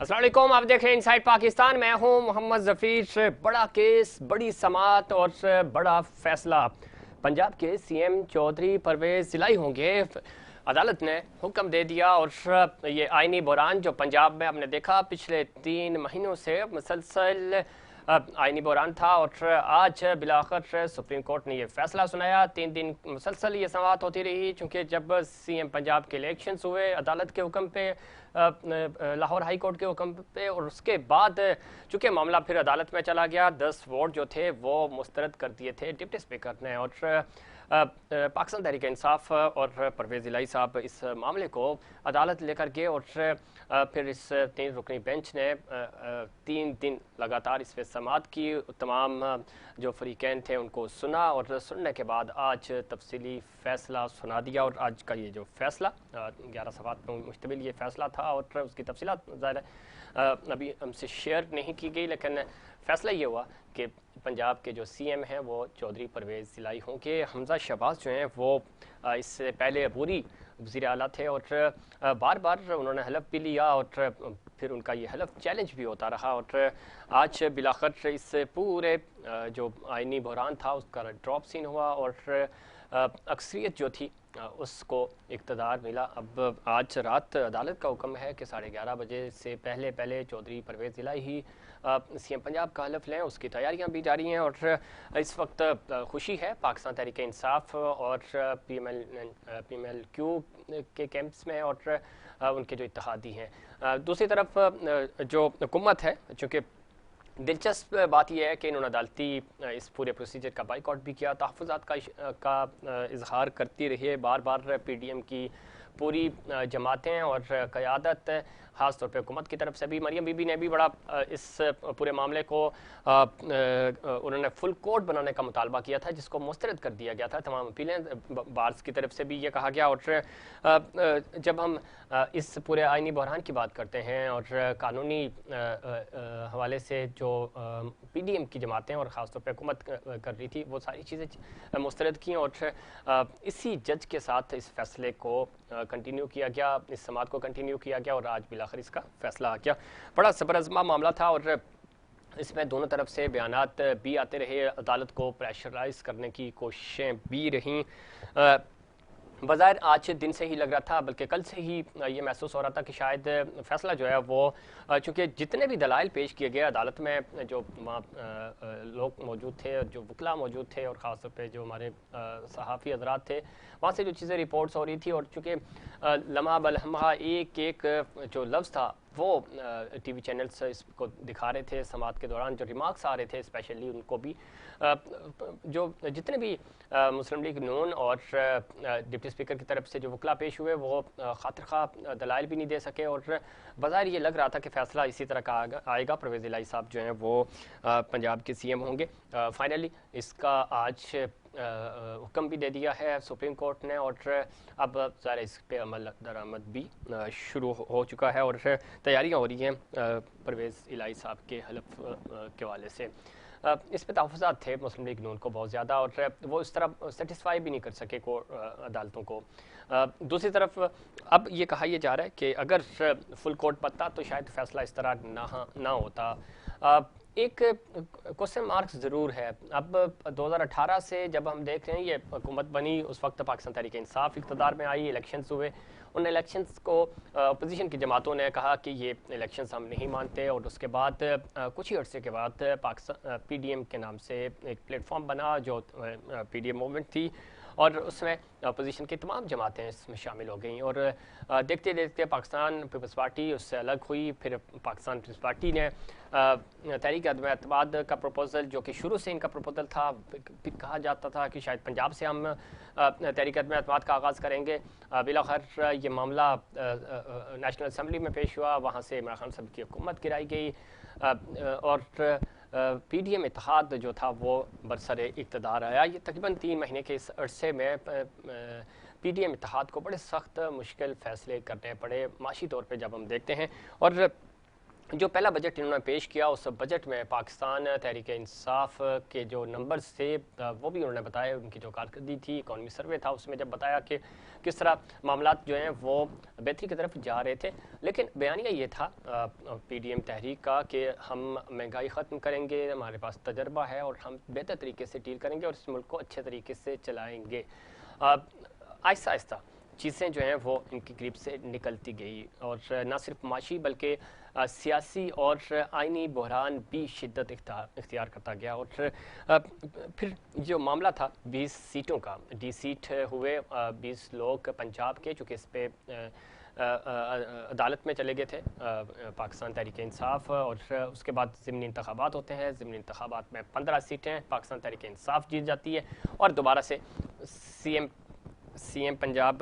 अस्सलाम वालेकुम, आप देख रहे हैं इनसाइड पाकिस्तान। मैं हूं मोहम्मद जफीर। बड़ा केस, बड़ी समात और बड़ा फैसला। पंजाब के सीएम चौधरी परवेज इलाही होंगे। अदालत ने हुक्म दे दिया और ये आईनी बहरान जो पंजाब में हमने देखा पिछले 3 महीनों से मुसलसल आईनी बहरान था और आज बिलाखिर सुप्रीम कोर्ट ने ये फैसला सुनाया। 3 दिन मुसलसल ये समाअत होती रही, चूँकि जब सीएम पंजाब के इलेक्शंस हुए अदालत के हुक्म पे, लाहौर हाई कोर्ट के हुक्म पे, और उसके बाद चूँकि मामला फिर अदालत में चला गया, 10 वोट जो थे वो मुस्तरद कर दिए थे डिप्टी स्पीकर ने। और पाकिस्तान तहरीक इंसाफ और परवेज़ इलाही साहब इस मामले को अदालत लेकर गए और फिर इस 3 रुकनी बेंच ने 3 दिन लगातार इस पर समाअत की, तमाम जो फरीकैन थे उनको सुना और सुनने के बाद आज तफसीली फ़ैसला सुना दिया। और आज का ये जो फ़ैसला 11 सवाल पर मुश्तमिल ये फ़ैसला था और उसकी तफसीलात ज़ाहिर अभी हमसे शेयर नहीं की गई, लेकिन फ़ैसला ये हुआ कि पंजाब के जो सीएम हैं वो चौधरी परवेज़ इलाही होंगे। हमजा शहबाज जो हैं वो इससे पहले अबूरी वज़ीर आला थे और बार बार उन्होंने हलफ भी लिया और फिर उनका ये हलफ चैलेंज भी होता रहा। और आज बिलाखिर इस पूरे जो आइनी बहरान था उसका ड्रॉप सीन हुआ और अक्सरियत जो थी उसको इक़्तिदार मिला। अब आज रात अदालत का हुक्म है कि 11:30 बजे से पहले पहले चौधरी परवेज़ इलाही ही सीएम पंजाब का हलफ लें। उसकी तैयारियां भी जारी हैं और इस वक्त खुशी है पाकिस्तान तहरीक इंसाफ और पीएमएल क्यू के कैंप्स में और उनके जो इत्तेहादी हैं। दूसरी तरफ जो हुकूमत है, चूँकि दिलचस्प बात यह है कि इन्होंने अदालती इस पूरे प्रोसीजर का बाइकआउट भी किया, तहफ़्फ़ुज़ात का इजहार करती रही है। बार बार पीडीएम की पूरी जमातें और क़यादत ख़ास तौर पे हुकूमत की तरफ से भी, मरियम बीबी ने भी बड़ा इस पूरे मामले को उन्होंने फुल कोर्ट बनाने का मुतालबा किया था, जिसको मुस्तरद कर दिया गया था। तमाम अपीलें बार्स की तरफ से भी ये कहा गया। और जब हम इस पूरे आइनी बहरान की बात करते हैं और कानूनी हवाले से जो पीडीएम की जमातें और ख़ास तौर पे हुकूमत कर रही थी वो सारी चीज़ें मुस्तरद की और इसी जज के साथ इस फैसले को कंटिन्यू किया गया, इस समाअत को कंटिन्यू किया गया और आज बिलाखिर इसका फैसला आ गया। बड़ा सबर-ए-अज़मा मामला था और इसमें दोनों तरफ से बयानात भी आते रहे, अदालत को प्रेशराइज करने की कोशिशें भी रहीं। बज़ाहिर आज दिन से ही लग रहा था, बल्कि कल से ही ये महसूस हो रहा था कि शायद फ़ैसला जो है वो, चूँकि जितने भी दलाइल पेश किए गए अदालत में, जो वहाँ लोग मौजूद थे, जो वकला मौजूद थे और ख़ास तौर पे जो हमारे सहाफ़ी हज़रात थे, वहाँ से जो चीज़ें रिपोर्ट्स हो रही थी, और चूँकि लम्हा बलम्हा एक एक जो लफ्ज़ था वो टीवी चैनल्स इसको दिखा रहे थे समाअत के दौरान, जो रिमार्क्स आ रहे थे स्पेशली उनको भी, जो जितने भी मुस्लिम लीग नून और डिप्टी स्पीकर की तरफ से जो वकला पेश हुए वो खातिर खा दलाइल भी नहीं दे सके और बज़ाहिर ये लग रहा था कि फ़ैसला इसी तरह का आएगा। परवेज़ इलाही साहब जो हैं वो पंजाब के सीएम होंगे। फाइनली इसका आज हुक्म भी दे दिया है सुप्रीम कोर्ट ने और अब ज़ाहिर इस पे अमल दरामद भी शुरू हो चुका है और तैयारियां हो रही हैं परवेज़ इलाही साहब के हलफ के हवाले से। इस पे तहफ़्फ़ुज़ात थे मुस्लिम लीग नून को बहुत ज़्यादा और वो इस तरह सेटिस्फाई भी नहीं कर सके अदालतों को। दूसरी तरफ अब ये कहा यह जा रहा है कि अगर फुल कोर्ट बनता तो शायद फ़ैसला इस तरह ना होता। एक क्वेश्चन मार्क्स ज़रूर है। अब 2018 से जब हम देख रहे हैं ये हुकूमत बनी, उस वक्त पाकिस्तान तहरीक इंसाफ इक़्तिदार में आई, इलेक्शंस हुए, उन इलेक्शंस को अपोजिशन की जमातों ने कहा कि ये इलेक्शंस हम नहीं मानते और उसके बाद कुछ ही अर्से के बाद पाकिस्तान पीडीएम के नाम से एक प्लेटफॉर्म बना जो पीडीएम मूवमेंट थी और उसमें अपोजिशन की तमाम जमातें इसमें शामिल हो गई और देखते देखते पाकिस्तान पीपल्स पार्टी उससे अलग हुई। फिर पाकिस्तान पीपल्स पार्टी ने तहरीक अदम एतमाद का प्रपोज़ल, जो कि शुरू से इनका प्रपोज़ल था, कहा जाता था कि शायद पंजाब से हम तहरीक अदम एतमाद का आगाज़ करेंगे। बिलाखिर ये मामला नेशनल असम्बली में पेश हुआ, वहाँ से इमरान खान साहब की हुकूमत गिराई गई और पीडीएम इत्तेहाद जो था वो बरसरे इक़्तिदार आया। ये तकरीबन 3 महीने के इस अरसे में पीडीएम इत्तेहाद को बड़े सख्त मुश्किल फ़ैसले करने पड़े माशी तौर पे जब हम देखते हैं। और जो पहला बजट इन्होंने पेश किया उस बजट में पाकिस्तान तहरीक इंसाफ के जो नंबर्स थे वो भी उन्होंने बताया, उनकी जो कारकर्दगी थी, इकॉनमी सर्वे था उसमें जब बताया कि किस तरह मामलात जो हैं वो बेहतरी की तरफ जा रहे थे। लेकिन बयानिया ये था पीडीएम तहरीक का कि हम महंगाई ख़त्म करेंगे, हमारे पास तजर्बा है और हम बेहतर तरीके से डील करेंगे और इस मुल्क को अच्छे तरीके से चलाएँगे। आहिस्ता आहिस्ता चीज़ें जो हैं वो इनकी करीब से निकलती गई और न सिर्फ माशी बल्कि सियासी और आइनी बहरान भी शिद्दत इख्तियार करता गया। और फिर जो मामला था 20 सीटों का, डी सीट हुए 20 लोग पंजाब के, चूँकि इस पे अदालत में चले गए थे पाकिस्तान तहरीक इंसाफ, और उसके बाद ज़िमनी इंतखाबात होते हैं। ज़िमनी इंतखाबात में 15 सीटें पाकिस्तान तहरीक इंसाफ जीत जाती है और दोबारा से सीएम पंजाब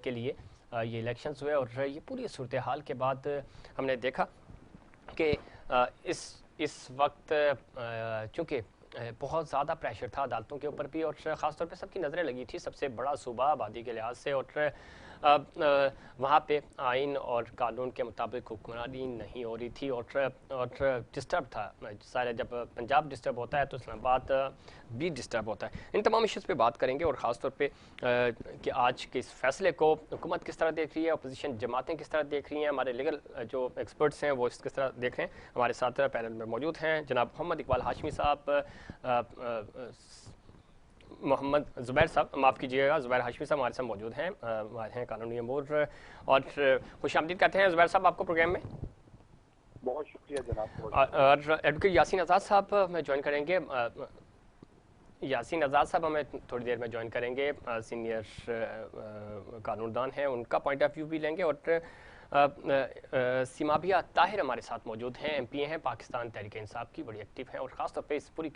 के लिए ये इलेक्शंस हुए। और ये पूरी सूरत हाल के बाद हमने देखा कि इस वक्त चूँकि बहुत ज़्यादा प्रेशर था अदालतों के ऊपर भी, और ख़ास तौर पे सबकी नज़रें लगी थी सबसे बड़ा सूबा आबादी के लिहाज से, और वहाँ पे आइन और कानून के मुताबिक हुक्मरानी नहीं हो रही थी और डिस्टर्ब था सारे। जब पंजाब डिस्टर्ब होता है तो इस्लामाबाद भी डिस्टर्ब होता है। इन तमाम इश्यूज़ पे बात करेंगे और ख़ास तौर पे कि आज के इस फैसले को हुकूमत किस तरह देख रही है, अपोजिशन जमातें किस तरह देख रही हैं, हमारे लीगल जो एक्सपर्ट्स हैं वो किस तरह देख रहे हैं। हमारे साथ पैनल में मौजूद हैं जनाब मोहम्मद इकबाल हाशमी साहब, मोहम्मद ज़ुबैर साहब, माफ़ कीजिएगा, ज़ुबैर हाशमी साहब हमारे साथ मौजूद हैं, कानूनी अमूर, और खुशामदीद कहते हैं ज़ुबैर साहब आपको प्रोग्राम में। बहुत शुक्रिया जनाब। और एडवोकेट यासीन आज़ाद साहब हमें ज्वाइन करेंगे। यासीन आज़ाद साहब हमें थोड़ी देर में ज्वाइन करेंगे, सीनियर कानूनदान हैं, उनका पॉइंट ऑफ व्यू भी लेंगे। और सिमाबिया ताहिर हमारे साथ मौजूद हैं, एमपी हैं पाकिस्तान तहरीक इंसाफ की, बड़ी एक्टिव हैं और ख़ास तौर पे इस पूरी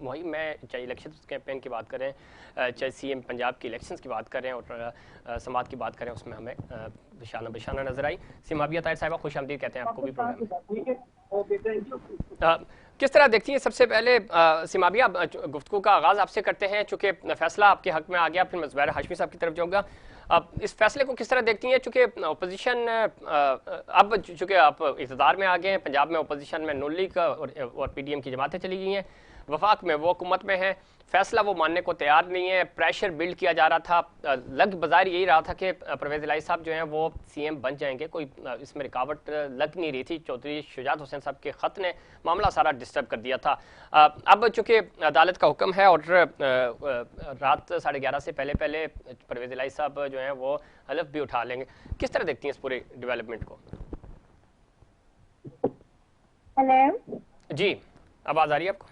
मुहिम में, चाहे इलेक्शन कैंपेन की बात करें, चाहे सीएम पंजाब की इलेक्शंस की बात करें और समात की बात करें, उसमें हमें बिशाना बिशाना नजर आई। सिमाबिया ताहिर साहिबा खुश आमदीद कहते हैं आपको भी प्रोग्राम। किस तरह देखती हैं, सबसे पहले सिमाबिया गुफ्तगू का आगाज़ आपसे करते हैं, चूँकि फैसला आपके हक में आ गया, फिर मैं ज़ुबैर हाशमी साहब की तरफ जाऊँगा। अब इस फैसले को किस तरह देखती हैं, चूँकि अपोजिशन अब चूँकि आप इक़्तिदार में आ गए हैं, पंजाब में अपोजिशन में नून लीग और पीडीएम की जमातें चली गई हैं, वफाक में वो हुकूमत में है, फैसला वो मानने को तैयार नहीं है, प्रेशर बिल्ड किया जा रहा था, लग बाजार यही रहा था कि परवेज़ इलाही साहब जो हैं वो सीएम बन जाएंगे, कोई इसमें रुकावट लग नहीं रही थी। चौधरी शुजात हुसैन साहब के ख़त ने मामला सारा डिस्टर्ब कर दिया था। अब चूँकि अदालत का हुक्म है और रात 11:30 से पहले परवेज़ इलाही साहब जो हैं वो हलफ भी उठा लेंगे, किस तरह देखती हैं इस पूरे डेवलपमेंट को? हेलो जी, आवाज़ आ रही है आपको?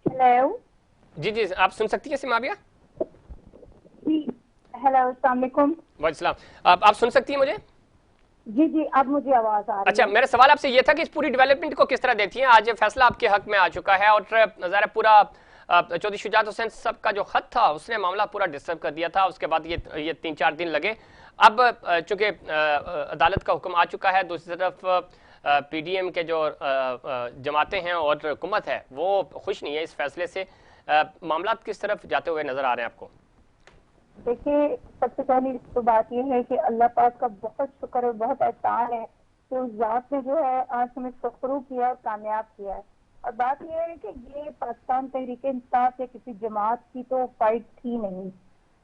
हेलो जी जी, आप सुन सकती हैं सिमाबिया? जी, हेलो, अस्सलाम वालेकुम। वालेकुम, आप सुन सकती हैं मुझे? जी जी, अब मुझे आवाज आ रही है। अच्छा, मेरा सवाल आपसे ये था कि इस पूरी डेवलपमेंट को किस तरह देखती हैं? आज फैसला आपके हक में आ चुका है और ज़रा पूरा चौधरी शुजात हुसैन साहब का जो खत था उसने मामला पूरा डिस्टर्ब कर दिया था। उसके बाद ये 3-4 दिन लगे। अब चूँकि अदालत का हुक्म आ चुका है, दूसरी तरफ पीडीएम के जो जमातें हैं और हुकूमत है वो खुश नहीं है इस फैसले से। मामला किस तरफ जाते हुए नजर आ रहे हैं आपको? देखिए, सबसे पहली तो बात यह है कि अल्लाह पाक का बहुत शुक्र और बहुत एहसान है कि उस जात ने जो है आज हमें सफरू किया और कामयाब किया है। और बात यह है कि ये पाकिस्तान तहरीक इंसाफ या किसी जमात की तो फाइट थी नहीं,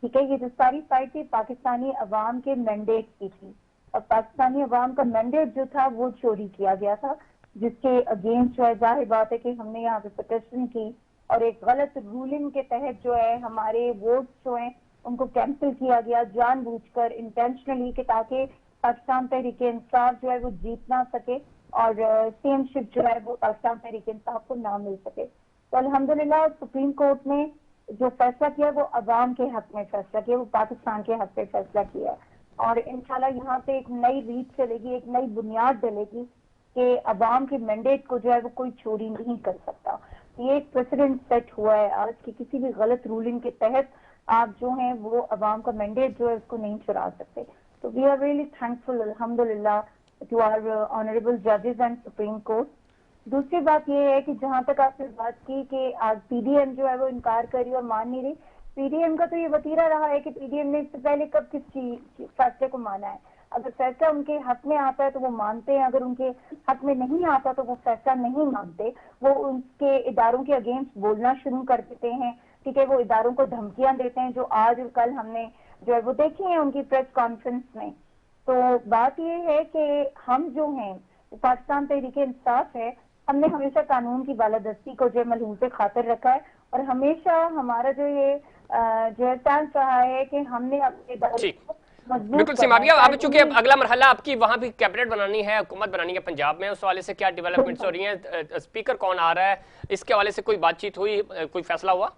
ठीक है। ये जो सारी फाइट थी पाकिस्तानी अवाम के मैंडेट की थी, और पाकिस्तानी अवाम का मैंडेट जो था वो चोरी किया गया था, जिसके अगेंस्ट जो है जाहिर बात है कि हमने यहाँ पे प्रोटेस्टिंग की और एक गलत रूलिंग के तहत जो है हमारे वोट जो है उनको कैंसिल किया गया जानबूझकर, इंटेंशनली, कि ताकि पाकिस्तान तहरीक इंसाफ जो है वो जीत ना सके और सीएमशिप जो है वो पाकिस्तान तहरीक इंसाफ को ना मिल सके। तो अल्हम्दुलिल्लाह सुप्रीम कोर्ट ने जो फैसला किया वो अवाम के हक में फैसला किया, वो पाकिस्तान के हक में फैसला किया, और इंशाल्लाह यहाँ पे एक नई रीत चलेगी, एक नई बुनियाद डलेगी कि अवाम के मैंडेट को जो है वो कोई चोरी नहीं कर सकता। ये एक प्रेसिडेंट सेट हुआ है आज की किसी भी गलत रूलिंग के तहत आप जो हैं वो अवाम का मैंडेट जो है उसको नहीं चुरा सकते। तो वी आर रियली थैंकफुल अल्हम्दुलिल्लाह टू आवर ऑनरेबल जजेस एंड सुप्रीम कोर्ट। दूसरी बात ये है कि जहां तक आपने बात की कि आज पीडीएम जो है वो इनकार कर रही और मान नहीं रही, पीडीएम का तो ये वतीरा रहा है कि पीडीएम ने इससे पहले कब किस चीज फैसले को माना है। अगर फैसला उनके हक में आता है तो वो मानते हैं, अगर उनके हक में नहीं आता तो वो फैसला नहीं मानते, वो उनके इदारों के अगेंस्ट बोलना शुरू कर देते हैं। ठीक है, वो इदारों को धमकियां देते हैं, जो आज और कल हमने जो है वो देखी है उनकी प्रेस कॉन्फ्रेंस में। तो बात ये है कि हम जो हैं, पाकिस्तान तहरीक इंसाफ है, हमने हमेशा कानून की बालादस्ती को जो है मलहूज़ खातिर रखा है, और हमेशा हमारा जो ये जो स्टैंड रहा है कि हमने अपने इदारों को मजबूत बिल्कुल सीमा भी, अब चूंकि अब अगला मरहला आपकी वहां भी कैबिनेट बनानी है, हुकूमत बनानी है पंजाब में, उस वाले से क्या डेवलपमेंट्स हो रही हैं, स्पीकर कौन आ रहा है, इसके वाले से कोई बातचीत हुई, कोई फैसला हुआ?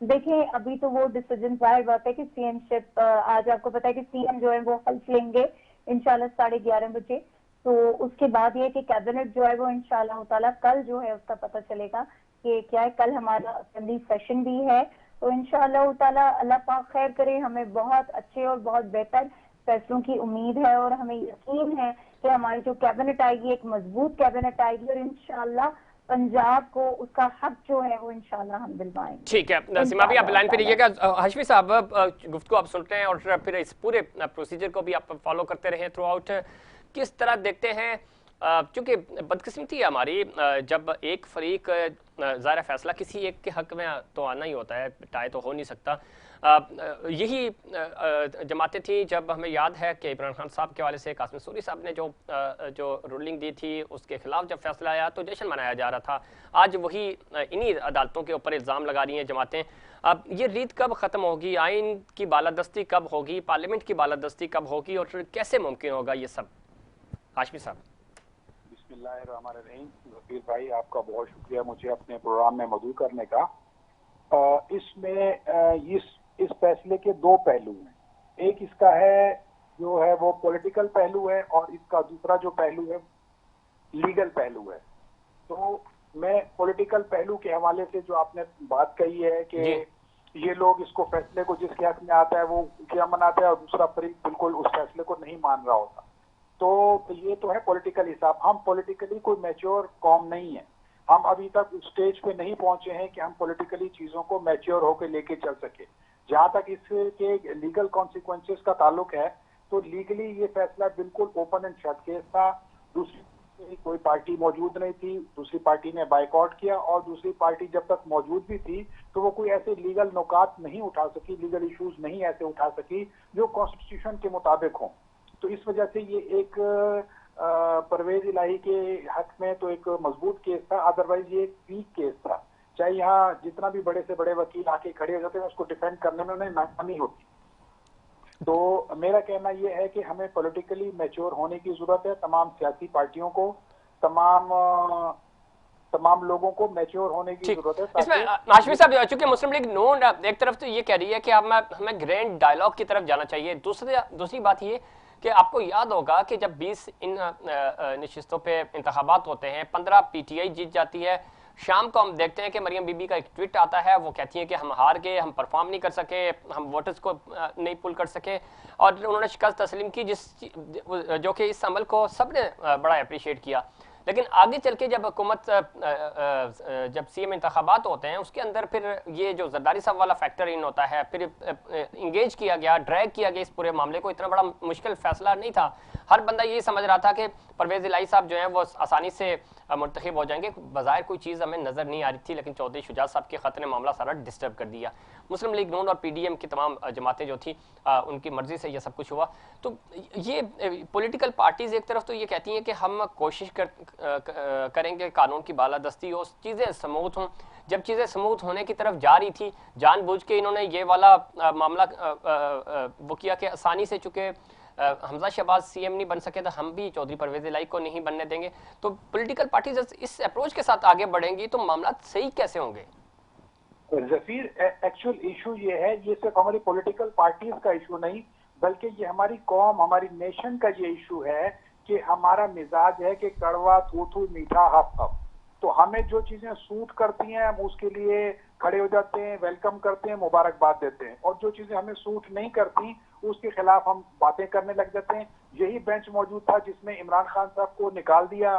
देखिए, अभी तो वो डिसीजन जाहिर बात है कि सीएमशिप, आज आपको पता है कि सीएम जो है वो हल्फ लेंगे इंशाल्लाह 11:30 बजे। तो उसके बाद ये कि कैबिनेट जो है वो इंशाल्लाह ताला कल जो है उसका पता चलेगा कि क्या है। कल हमारा असेंबली सेशन भी है, तो इंशाल्लाह ताला अल्लाह पाक खैर करे, हमें बहुत अच्छे और बहुत बेहतर फैसलों की उम्मीद है, और हमें यकीन है कि हमारी जो कैबिनेट आएगी एक मजबूत कैबिनेट आएगी, और इंशाल्लाह पंजाब को उसका हक जो है वो इंशाल्लाह हम दिलवाएंगे। ठीक है सीमा भी, आप लाइन पे रहिएगा। हाशमी साहब, गुफ्तगू आप सुनते हैं और फिर इस पूरे प्रोसीजर को भी आप फॉलो करते रहे थ्रू आउट, किस तरह देखते हैं? चूंकि बदकिस्मती है हमारी, जब एक फरीक ज़ाहिर फैसला किसी एक के हक में तो आना ही होता है, टाई तो हो नहीं सकता। यही जमातें थी, जब हमें याद है कि इमरान खान साहब के वाले से कासिम सूरी साहब ने जो रूलिंग दी थी, उसके खिलाफ जब फैसला आया तो जश्न मनाया जा रहा था। आज वही इन्हीं अदालतों के ऊपर इल्ज़ाम लगा रही हैं जमातें। अब ये रीत कब ख़त्म होगी? आइन की बालादस्ती कब होगी? पार्लियामेंट की बालादस्ती कब होगी? और फिर कैसे मुमकिन होगा ये सब? हाशमी साहब। बिस्मिल्लाहिर्रहमानिर्रहीम। ज़फ़ीर भाई, आपका बहुत शुक्रिया मुझे अपने प्रोग्राम में मौजूद करने का। इसमें इस फैसले के दो पहलू हैं। एक इसका है जो है वो पॉलिटिकल पहलू है, और इसका दूसरा जो पहलू है लीगल पहलू है। तो मैं पॉलिटिकल पहलू के हवाले से जो आपने बात कही है कि ये लोग इसको फैसले को जिसके हक में आता है वो क्या मनाता है, और दूसरा फरीक बिल्कुल उस फैसले को नहीं मान रहा होता। तो ये तो है पॉलिटिकल हिसाब। हम पॉलिटिकली कोई मैच्योर कौम नहीं है, हम अभी तक उस स्टेज पे नहीं पहुंचे हैं कि हम पॉलिटिकली चीजों को मैच्योर होकर लेके चल सके। जहां तक इसके लीगल कॉन्सिक्वेंसेस का ताल्लुक है, तो लीगली ये फैसला बिल्कुल ओपन एंड शट केस था। दूसरी कोई पार्टी मौजूद नहीं थी, दूसरी पार्टी ने बाइकआउट किया, और दूसरी पार्टी जब तक मौजूद भी थी तो वो कोई ऐसे लीगल नुकात नहीं उठा सकी, लीगल इश्यूज नहीं ऐसे उठा सकी जो कॉन्स्टिट्यूशन के मुताबिक हों। तो इस वजह से ये एक परवेज इलाही के हक में तो एक मजबूत केस था, अदरवाइज ये एक वीक केस था। चाहे यहाँ जितना भी बड़े से बड़े वकील आके खड़े हो जाते हैं, उसको डिफेंड करने में उन्हें नाकामी होती। तो मेरा कहना यह है कि हमें पॉलिटिकली मैच्योर होने की जरूरत है। तमाम सियासी पार्टियों को, तमाम लोगों को मैच्योर होने की जरूरत है। इसमें हाशमी साहब, चूंकि मुस्लिम लीग नून एक तरफ तो ये कह रही है कि हमें ग्रैंड डायलॉग की तरफ जाना चाहिए, दूसरी बात ये कि आपको याद होगा कि जब 20 इन नशिस्तों पे इंतखाबात होते हैं, 15 पीटीआई जीत जाती है। शाम को हम देखते हैं कि मरियम बीबी का एक ट्वीट आता है, वो कहती हैं कि हम हार गए, हम परफॉर्म नहीं कर सके, हम वोटर्स को नहीं पुल कर सके, और उन्होंने शिकस्त तस्लीम की, जो कि इस अमल को सबने बड़ा अप्रिशिएट किया। लेकिन आगे चल के जब हुकूमत जब सीएम इंतखाबात होते हैं, उसके अंदर फिर ये जो जरदारी साहब वाला फैक्टर इन होता है, फिर इंगेज किया गया, ड्रैग किया गया इस पूरे मामले को। इतना बड़ा मुश्किल फैसला नहीं था। हर बंदा यही समझ रहा था कि परवेज इलाही साहब जो हैं वो आसानी से मुंतखब हो जाएंगे। बज़ाहिर कोई चीज़ हमें नज़र नहीं आ रही थी, लेकिन चौधरी शुजात साहब के ख़त ने मामला सारा डिस्टर्ब कर दिया। मुस्लिम लीग नून और पीडीएम की तमाम जमातें जो थी, उनकी मर्जी से यह सब कुछ हुआ। तो ये पॉलिटिकल पार्टीज एक तरफ तो ये कहती हैं कि हम कोशिश करेंगे कानून की बालादस्ती हो, चीज़ें स्मूथ हों। जब चीज़ें स्मूथ होने की तरफ जा रही थी, जानबूझ के इन्होंने ये वाला मामला वो किया कि आसानी से, चूँकि हमजा शहबाज सीएम नहीं बन सके तो हम भी चौधरी परवेज इलाही को नहीं बनने देंगे। तो पॉलिटिकल पार्टीज इस अप्रोच के साथ आगे बढ़ेंगी तो मामला सही कैसे होंगे? जफीर, एक्चुअल इशू ये है, ये सिर्फ हमारी पॉलिटिकल पार्टीज का इशू नहीं, बल्कि ये हमारी कौम, हमारी नेशन का ये इशू है कि हमारा मिजाज है कि कड़वा थू थू मीठा हफ हफ। तो हमें जो चीजें सूट करती हैं हम उसके लिए खड़े हो जाते हैं, वेलकम करते हैं, मुबारकबाद देते हैं, और जो चीजें हमें सूट नहीं करती उसके खिलाफ हम बातें करने लग जाते हैं। यही बेंच मौजूद था जिसमें इमरान खान साहब को निकाल दिया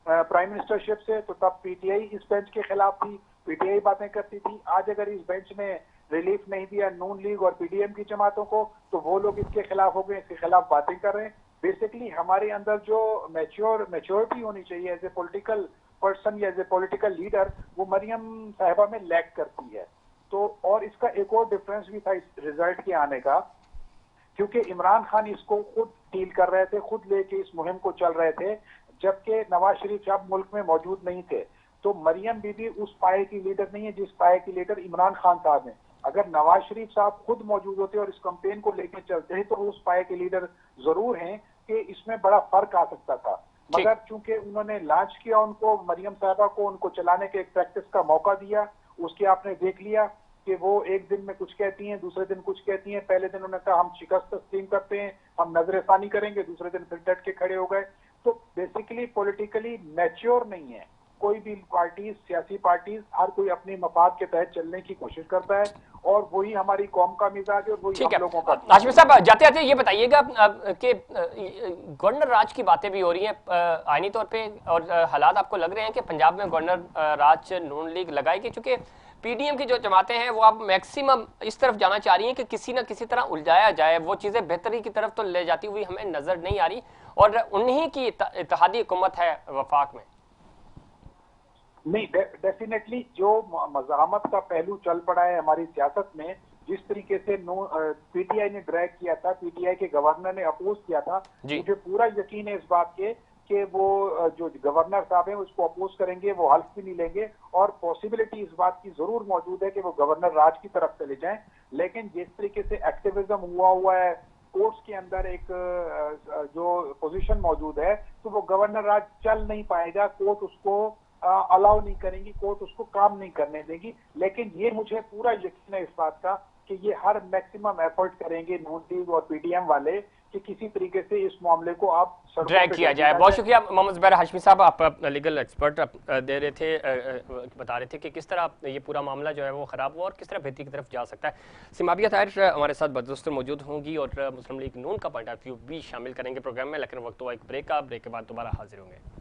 प्राइम मिनिस्टरशिप से, तो तब पीटीआई इस बेंच के खिलाफ थी, पीटीआई बातें करती थी। आज अगर इस बेंच में रिलीफ नहीं दिया नून लीग और पीडीएम की जमातों को, तो वो लोग इसके खिलाफ हो गए, इसके खिलाफ बातें कर रहे हैं। बेसिकली हमारे अंदर जो मैच्योरिटी होनी चाहिए एज ए पॉलिटिकल पर्सन या एज ए पॉलिटिकल लीडर, वो मरियम साहिबा में लैक करती है। तो और इसका एक और डिफरेंस भी था इस रिजल्ट के आने का, क्योंकि इमरान खान इसको खुद डील कर रहे थे, खुद लेके इस मुहिम को चल रहे थे, जबकि नवाज शरीफ साहब मुल्क में मौजूद नहीं थे। तो मरियम बीबी उस पाए की लीडर नहीं है जिस पाए की लीडर इमरान खान साहब हैं। अगर नवाज शरीफ साहब खुद मौजूद होते और इस कैंपेन को लेकर चलते हैं तो उस पाए के लीडर जरूर हैं कि इसमें बड़ा फर्क आ सकता था। मगर चूंकि उन्होंने लॉन्च किया, उनको मरियम साहबा को उनको चलाने के एक प्रैक्टिस का मौका दिया, उसके आपने देख लिया कि वो एक दिन में कुछ कहती हैं, दूसरे दिन कुछ कहती हैं। पहले दिन उन्होंने कहा हम शिकस्त तस्लीम करते हैं, हम नजरसानी करेंगे, दूसरे दिन फिर डट के खड़े हो गए। तो बेसिकली पॉलिटिकली मैच्योर नहीं है कोई भी पार्टी, सियासी पार्टीज, हर कोई अपने मफाद के तहत चलने की कोशिश करता है, और वही हमारी कौम का मिजाज है और वही हम लोगों का। हाशमी साहब, जाते जाते ये बताइएगा कि गवर्नर राज की बातें भी हो रही हैं आईनी तौर पे, और हालात आपको लग रहे हैं कि पंजाब में गवर्नर राज नून लीग लगाएगी, क्योंकि पीडीएम की जो जमातें हैं वो अब मैक्सिमम इस तरफ जाना चाह रही हैं कि किसी ना किसी तरह उलझाया जाए, वो चीजें बेहतरी की तरफ तो ले जाती हुई हमें नजर नहीं आ रही, और उन्हीं की इत्तेहादी हुकूमत है वफाक में। नहीं, डेफिनेटली जो मज़ाहमत का पहलू चल पड़ा है हमारी सियासत में, जिस तरीके से पीटीआई ने ड्रैग किया था, पीटीआई के गवर्नर ने अपोज किया था, मुझे पूरा यकीन है इस बात के कि वो जो गवर्नर साहब हैं उसको अपोज करेंगे, वो हल्फ भी नहीं लेंगे, और पॉसिबिलिटी इस बात की जरूर मौजूद है कि वो गवर्नर राज की तरफ चले जाएं। लेकिन जिस तरीके से एक्टिविज्म हुआ है, कोर्ट्स के अंदर एक जो पोजीशन मौजूद है, तो वो गवर्नर राज चल नहीं पाएगा, कोर्ट उसको अलाउ नहीं करेंगी, कोर्ट उसको काम नहीं करने देगी। लेकिन ये मुझे पूरा यकीन है इस बात का कि ये हर मैक्सिमम एफर्ट करेंगे नून लीग और पीडीएम वाले कि किसी तरीके से इस मामले को आप ड्रैग किया जाए। बहुत शुक्रिया मोहम्मद ज़ुबैर हाशमी साहब, आप लीगल एक्सपर्ट दे रहे थे, बता रहे थे कि किस तरह ये पूरा मामला जो है वो खराब हुआ और किस तरह बेहतरी की तरफ जा सकता है। सिमाबिया ताहिर हमारे साथ बदस्तूर मौजूद होंगी और मुस्लिम लीग नून का पॉइंट ऑफ व्यू भी शामिल करेंगे प्रोग्राम में, लेकिन वक्त हुआ एक ब्रेक का, ब्रेक के बाद दोबारा हाजिर होंगे।